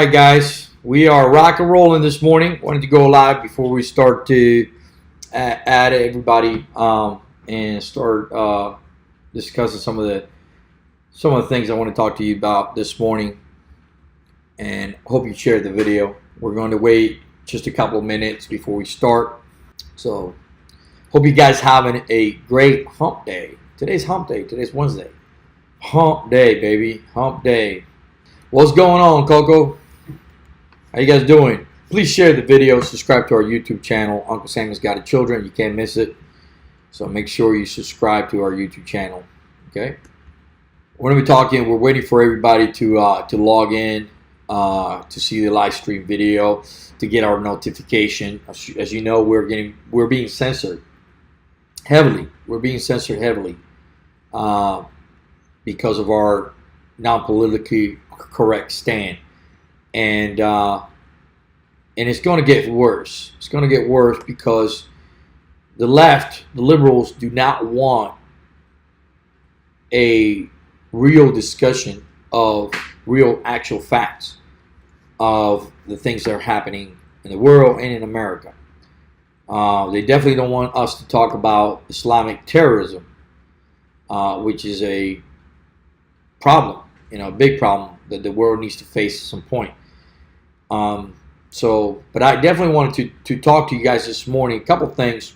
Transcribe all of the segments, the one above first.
right, guys, we are rock and rolling this morning. Wanted to go live before we start to add everybody and start discussing some of the things I want to talk to you about this morning. And hope you shared the video. We're going to wait just a couple of minutes before we start. So hope you guys having a great hump day. Today's hump day. Today's Wednesday. Hump day, baby. Hump day. What's going on, Coco? How you guys doing? Please share the video. Subscribe to our YouTube channel, Uncle Sam Misguided Children. You can't miss it. So make sure you subscribe to our YouTube channel. Okay. We're gonna be talking. We're waiting for everybody to log in to see the live stream video, to get our notification. As you know, we're being censored heavily. We're being censored heavily because of our non-politically correct stand, and it's going to get worse. It's going to get worse because the left, the liberals, do not want a real discussion of real actual facts of the things that are happening in the world and in America. They definitely don't want us to talk about Islamic terrorism, which is a problem, a big problem that the world needs to face at some point. But I definitely wanted to talk to you guys this morning. A couple things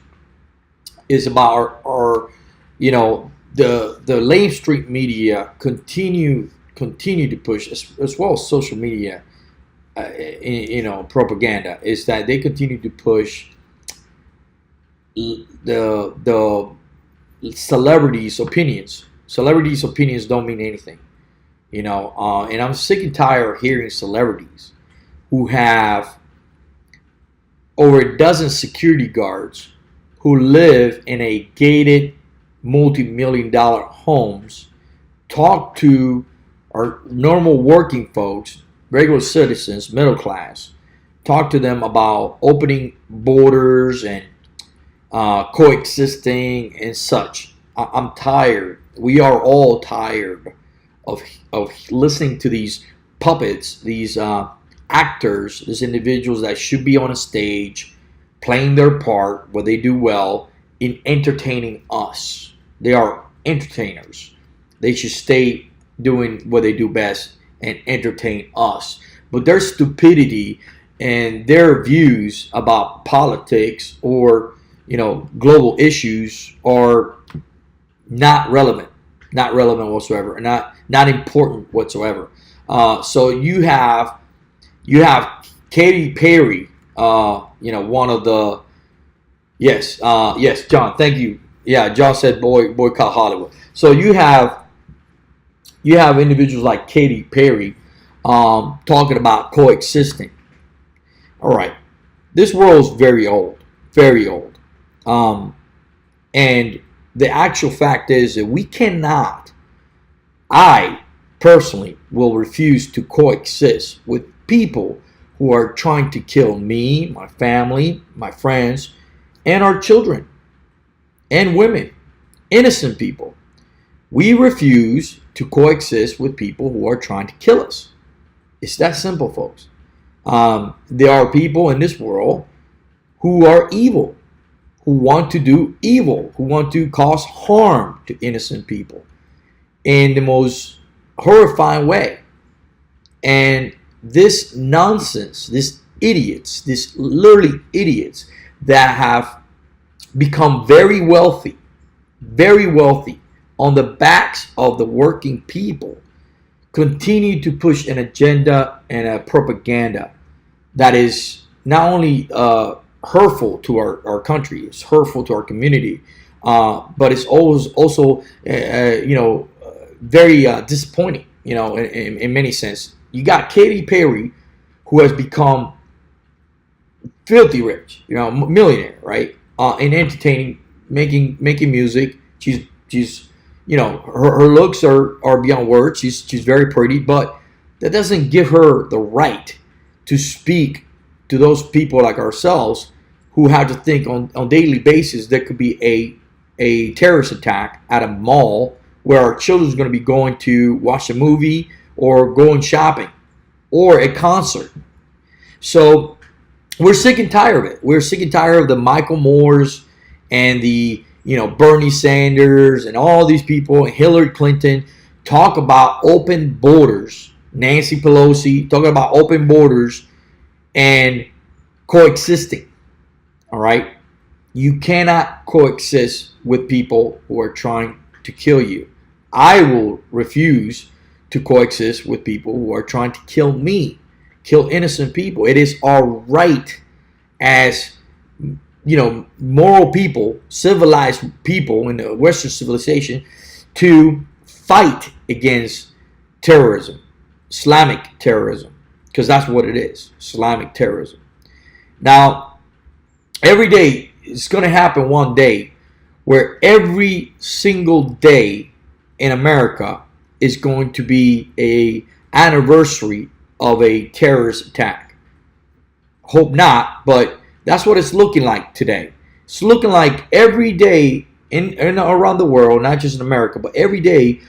is about our the mainstream media continue to push, as well as social media, propaganda, is that they continue to push the celebrities' opinions. Celebrities' opinions don't mean anything, and I'm sick and tired of hearing celebrities who have over a dozen security guards who live in a gated multi-million-dollar homes talk to our normal working folks, regular citizens, middle class, talk to them about opening borders and coexisting and such. I'm tired. We are all tired of listening to these puppets, these actors, these individuals that should be on a stage playing their part, what they do well, in entertaining us. They are entertainers. They should stay doing what they do best and entertain us. But their stupidity and their views about politics or global issues are not relevant whatsoever, not important whatsoever. So you have Katy Perry, one of the yes, John, thank you. Yeah, John said boycott Hollywood. So you have individuals like Katy Perry talking about coexisting. All right, this world is very old, very old, and the actual fact is that we cannot. I personally will refuse to coexist with people who are trying to kill me, my family, my friends, and our children and women, innocent people. We refuse to coexist with people who are trying to kill us. It's that simple, folks. There are people in this world who are evil, who want to do evil, who want to cause harm to innocent people in the most horrifying way. And this nonsense, these idiots, these literally idiots that have become very wealthy on the backs of the working people, continue to push an agenda and a propaganda that is not only hurtful to our country, it's hurtful to our community, but it's also very disappointing, in many sense. You got Katy Perry, who has become filthy rich, millionaire, right? In entertaining, making music. She's her looks are beyond words. She's very pretty, but that doesn't give her the right to speak to those people like ourselves who have to think on daily basis there could be a terrorist attack at a mall where our children's going to be going to watch a movie or going shopping. or a concert. So we're sick and tired of it. We're sick and tired of the Michael Moores and the Bernie Sanders and all these people and Hillary Clinton talk about open borders. Nancy Pelosi talking about open borders and coexisting. All right? You cannot coexist with people who are trying to kill you. I will refuse to coexist with people who are trying to kill me, kill innocent people. It is our right as moral people, civilized people in the Western civilization to fight against terrorism, Islamic terrorism, because that's what it is, Islamic terrorism. Now, every day, it's going to happen one day where every single day in America is going to be a anniversary of a terrorist attack. Hope not, but that's what it's looking like today. It's looking like every day in around the world, not just in America, but every day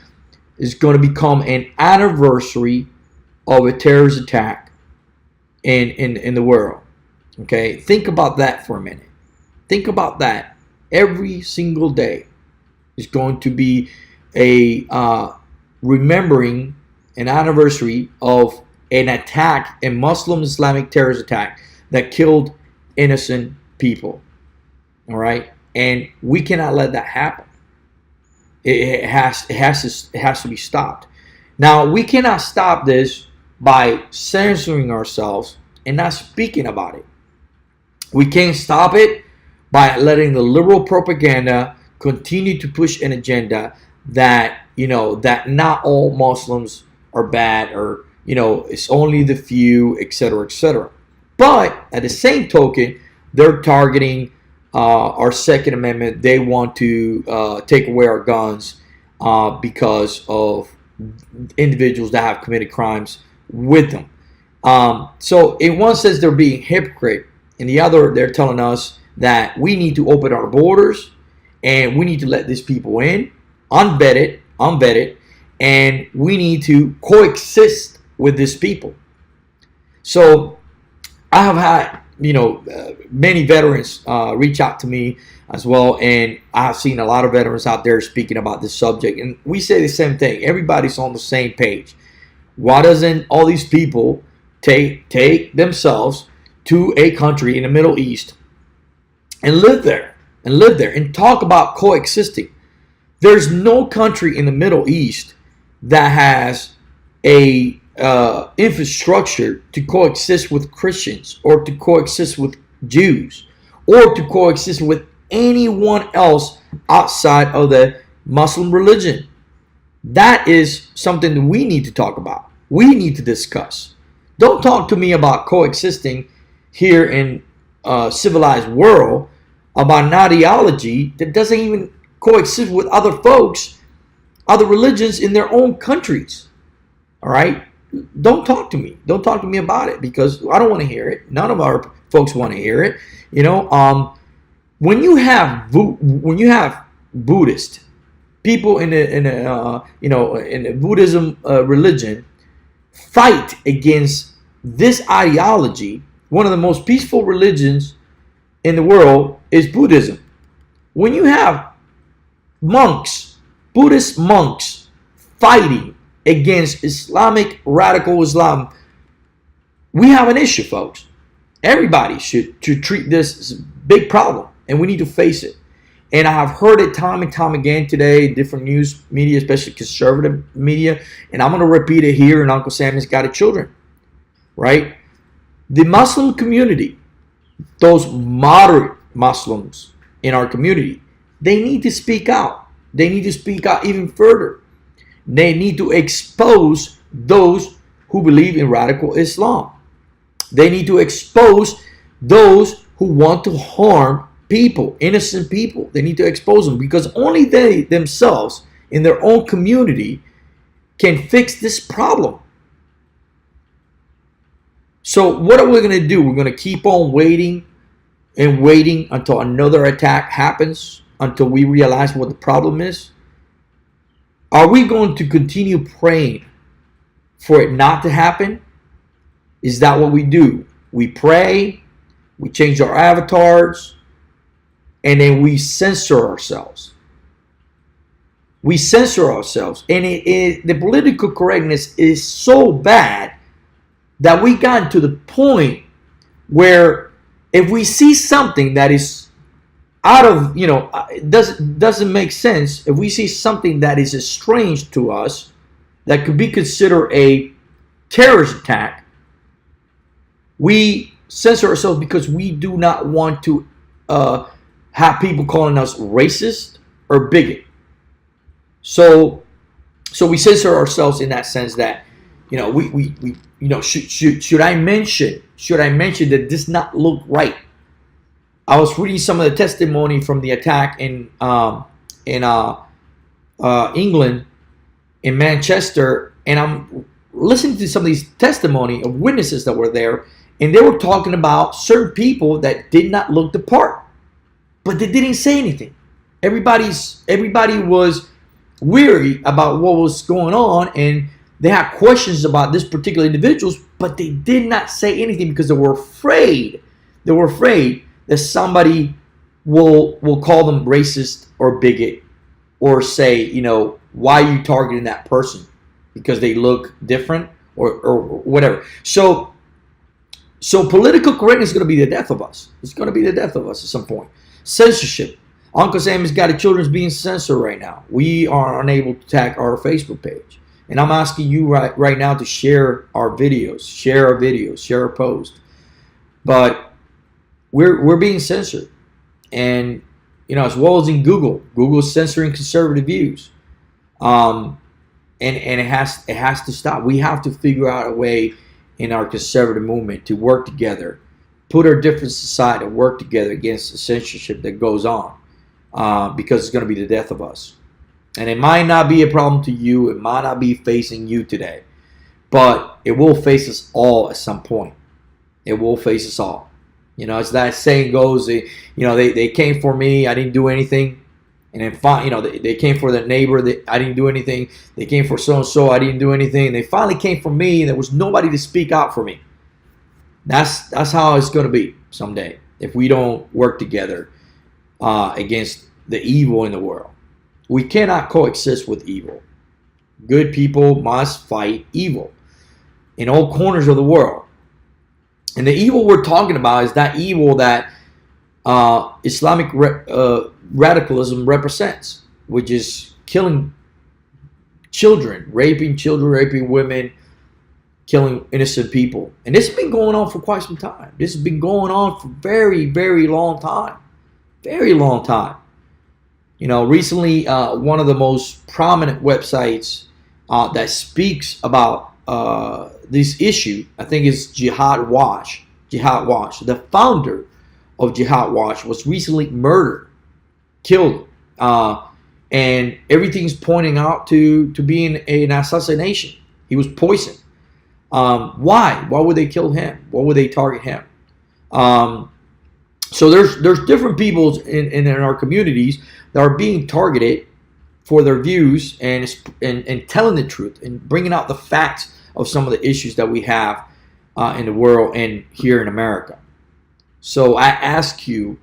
is going to become an anniversary of a terrorist attack in the world. Okay, think about that for a minute. Think about that. Every single day is going to be a remembering an anniversary of an attack, a Muslim Islamic terrorist attack that killed innocent people. All right, and we cannot let that happen. It has to be stopped. Now, we cannot stop this by censoring ourselves and not speaking about it. We can't stop it by letting the liberal propaganda continue to push an agenda that that not all Muslims are bad, or it's only the few, etc., etc. But at the same token, they're targeting our Second Amendment. They want to take away our guns because of individuals that have committed crimes with them. So in one sense, they're being hypocrite. In the other, they're telling us that we need to open our borders and we need to let these people in, unvetted, and we need to coexist with these people. So I have had many veterans reach out to me as well, and I've seen a lot of veterans out there speaking about this subject, and we say the same thing. Everybody's on the same page. Why doesn't all these people take themselves to a country in the Middle East and live there and talk about coexisting? There's no country in the Middle East that has a infrastructure to coexist with Christians, or to coexist with Jews, or to coexist with anyone else outside of the Muslim religion. That is something that we need to talk about. We need to discuss. Don't talk to me about coexisting here in a civilized world about an ideology that doesn't even coexist with other folks, other religions in their own countries. All right? Don't talk to me. Don't talk to me about it, because I don't want to hear it. None of our folks want to hear it. When you have Buddhist people in the Buddhism religion fight against this ideology, one of the most peaceful religions in the world is Buddhism. When you have monks, Buddhist monks, fighting against Islamic radical Islam, we have an issue, folks. Everybody should treat this as a big problem, and we need to face it. And I have heard it time and time again today in different news media, especially conservative media, and I'm going to repeat it here in Uncle Sam Misguided Children, right? The Muslim community, those moderate Muslims in our community, they need to speak out. They need to speak out even further. They need to expose those who believe in radical Islam. They need to expose those who want to harm people, innocent people. They need to expose them, because only they themselves in their own community can fix this problem. So what are we going to do? We're going to keep on waiting and waiting until another attack happens, until we realize what the problem is? Are we going to continue praying for it not to happen? is that what we do? We pray, we change our avatars, and then we censor ourselves. We censor ourselves. And the political correctness is so bad that we got to the point where if we see something that is out of, doesn't make sense, if we see something that is strange to us, that could be considered a terrorist attack, we censor ourselves because we do not want to have people calling us racist or bigot. So we censor ourselves in that sense that, should I mention that this not look right? I was reading some of the testimony from the attack in England, in Manchester, and I'm listening to some of these testimony of witnesses that were there, and they were talking about certain people that did not look the part, but they didn't say anything. Everybody was weary about what was going on, and they had questions about this particular individuals, but they did not say anything because they were afraid. They were afraid that somebody will call them racist or bigot, or say, why are you targeting that person because they look different or whatever. So political correctness is going to be the death of us. It's going to be the death of us at some point. Censorship. Uncle Sam has got children's being censored right now. We are unable to tag our Facebook page. And I'm asking you right now to share our videos, share our posts. But we're being censored. And, as well as in Google. Google's censoring conservative views. And it has to stop. We have to figure out a way in our conservative movement to work together, put our differences aside and work together against the censorship that goes on. Because it's going to be the death of us. And it might not be a problem to you. It might not be facing you today. But it will face us all at some point. It will face us all. As that saying goes, they came for me. I didn't do anything. And then, they came for the neighbor. I didn't do anything. They came for so-and-so. I didn't do anything. And they finally came for me. And there was nobody to speak out for me. That's how it's going to be someday if we don't work together against the evil in the world. We cannot coexist with evil. Good people must fight evil in all corners of the world. And the evil we're talking about is that evil that Islamic radicalism represents, which is killing children, raping women, killing innocent people. And this has been going on for quite some time. This has been going on for very, very long time. Very long time. Recently, one of the most prominent websites that speaks about this issue, I think, is Jihad Watch. Jihad Watch. The founder of Jihad Watch was recently murdered, killed, and everything's pointing out to being an assassination. He was poisoned. Why? Why would they kill him? Why would they target him? So there's different people in our communities that are being targeted for their views and telling the truth and bringing out the facts of some of the issues that we have in the world and here in America. So I ask you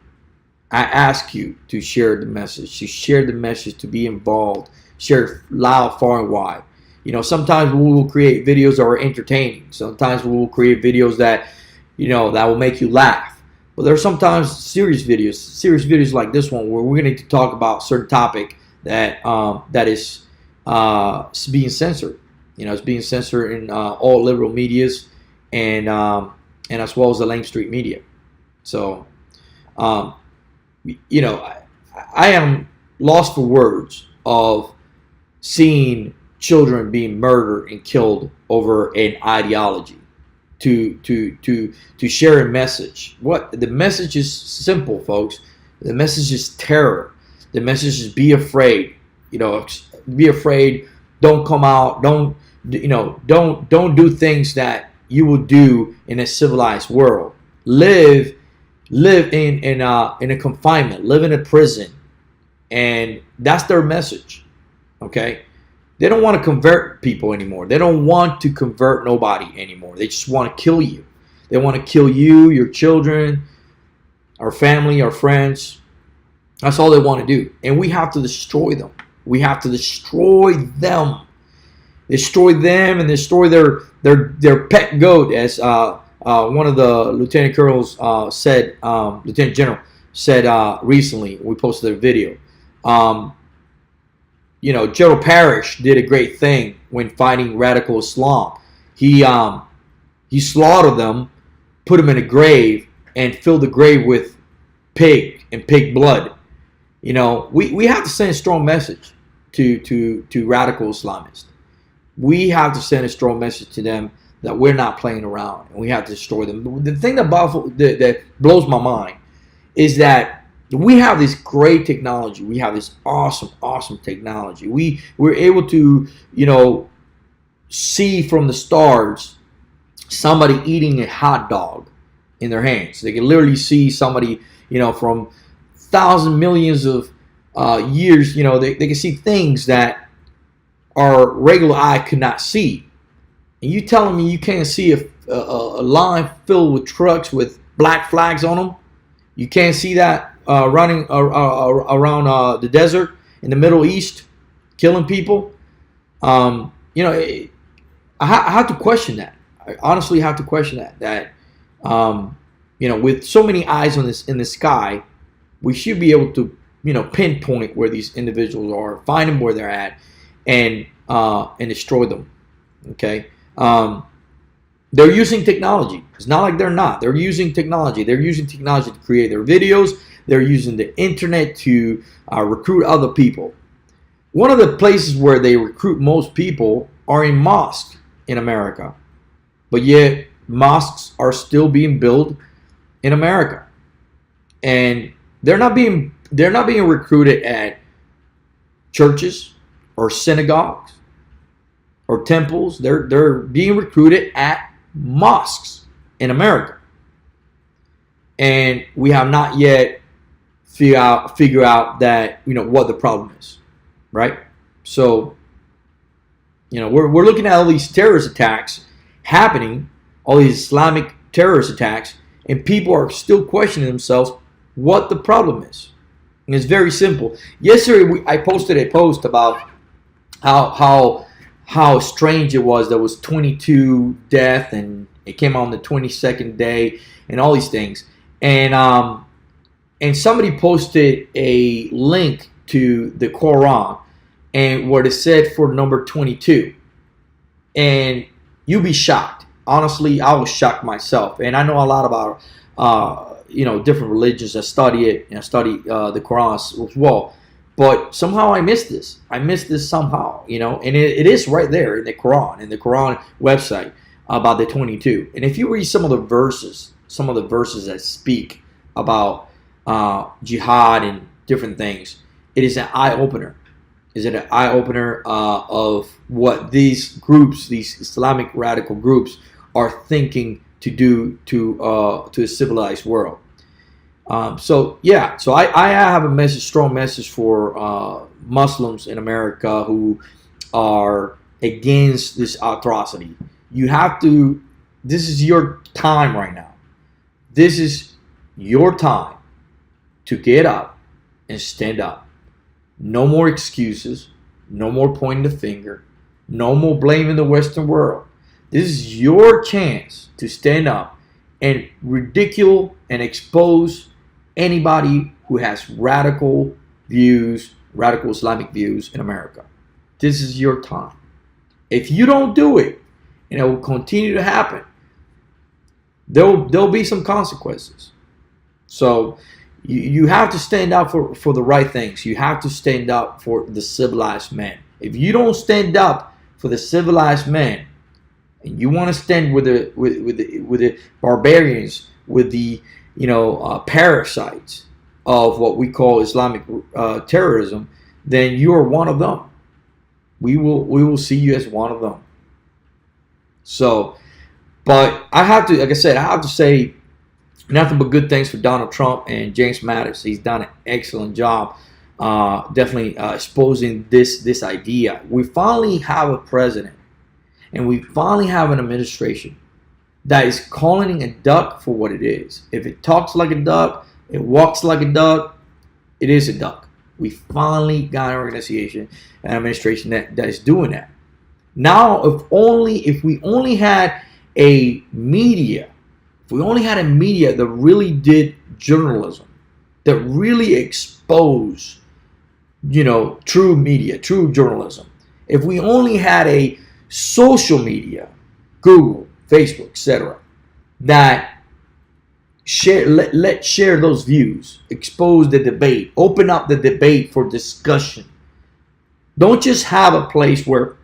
to share the message, to be involved, share it loud, far, and wide. Sometimes we will create videos that are entertaining. Sometimes we will create videos that, that will make you laugh. But there are sometimes serious videos like this one where we're going to talk about a certain topic that is being censored. It's being censored in all liberal medias and as well as the Lane Street media. So, I am lost for words of seeing children being murdered and killed over an ideology. To share a message. What the message is simple, folks. The message is terror. The message is be afraid. Be afraid. Don't come out. Don't do things that you will do in a civilized world. Live in a confinement. Live in a prison, and that's their message. Okay. They don't want to convert people anymore. They don't want to convert nobody anymore. They just want to kill you. They want to kill you, your children, our family, our friends. That's all they want to do. And we have to destroy them. We have to destroy them. Destroy them and destroy their pet goat, as one of the lieutenant colonels said, lieutenant general said recently. We posted a video. Gerald Parrish did a great thing when fighting radical Islam. He slaughtered them, put them in a grave, and filled the grave with pig and pig blood. We have to send a strong message to radical Islamists. We have to send a strong message to them that we're not playing around, and we have to destroy them. The thing that blows my mind is that we have this great technology. We have this awesome technology. We're able to, see from the stars somebody eating a hot dog in their hands. They can literally see somebody, from thousands, millions of years. They can see things that our regular eye could not see. And you telling me you can't see a line filled with trucks with black flags on them? You can't see that running around the desert in the Middle East, killing people? I have to question that. I honestly have to question that. With so many eyes in the sky, we should be able to, pinpoint where these individuals are, find them where they're at, and destroy them. Okay. They're using technology. It's not like they're not. They're using technology. They're using technology to create their videos. They're using the internet to recruit other people. One of the places where they recruit most people are in mosques in America. But yet mosques are still being built in America. And they're not being recruited at churches or synagogues or temples. They're being recruited at mosques in America. And we have not yet figure out that, what the problem is, right? So, we're looking at all these terrorist attacks happening, all these Islamic terrorist attacks, and people are still questioning themselves what the problem is. And it's very simple. Yesterday, I posted a post about how strange it was. There was 22 deaths, and it came on the 22nd day, and all these things. And somebody posted a link to the Quran, and what it said for number 22. And you'll be shocked. Honestly, I was shocked myself. And I know a lot about different religions. I study it, and I study the Quran as well. But somehow I missed this. I missed this somehow, and it is right there in the Quran website about the 22. And if you read some of the verses that speak about jihad and different things, it is an eye-opener. Is it an eye-opener of what these groups, these Islamic radical groups, are thinking to do to a civilized world? So I have a strong message for Muslims in America who are against this atrocity. You have to. This is your time right now. This is your time to get up and stand up. No more excuses. No more pointing the finger. No more blaming the Western world. This is your chance to stand up and ridicule and expose anybody who has radical views, radical Islamic views in America. This is your time. If you don't do it, and it will continue to happen, there'll be some consequences. So you have to stand up for the right things. You have to stand up for the civilized man. If you don't stand up for the civilized man, and you want to stand with the barbarians, with the parasites of what we call Islamic terrorism, then you are one of them. We will see you as one of them. So, but I have to, like I said, I have to say nothing but good things for Donald Trump and James Mattis. He's done an excellent job definitely exposing this idea. We finally have a president, and we finally have an administration that is calling a duck for what it is. If it talks like a duck, it walks like a duck, it is a duck. We finally got an organization, an administration that is doing that. Now, if we only had a media, if we only had a media that really did journalism, that really exposed, true media, true journalism. If we only had a social media, Google, Facebook, etc., that share those views, expose the debate, open up the debate for discussion. Don't just have a place where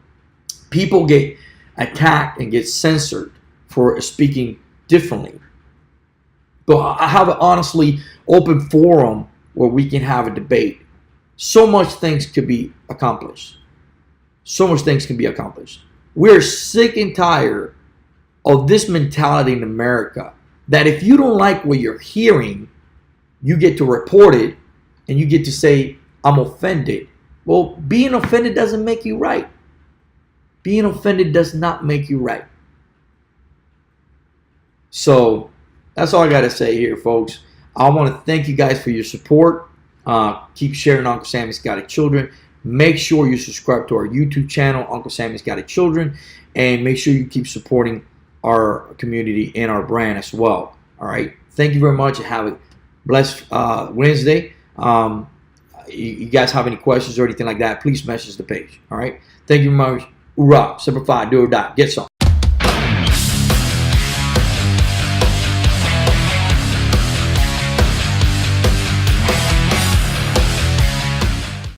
people get attacked and get censored for speaking differently. But I have an honestly open forum where we can have a debate. So much things could be accomplished. So much things can be accomplished. We're sick and tired of this mentality in America that if you don't like what you're hearing, you get to report it and you get to say, I'm offended. Well, being offended doesn't make you right. Being offended does not make you right. So that's all I got to say here, folks. I want to thank you guys for your support. Keep sharing Uncle Sammy's Guided Children. Make sure you subscribe to our YouTube channel, Uncle Sammy's Guided Children, and make sure you keep supporting our community and our brand as well. All right. Thank you very much. Have a blessed Wednesday. You guys have any questions or anything like that, please message the page. All right. Thank you very much. Hoorah. Simplify. Do or die. Get some.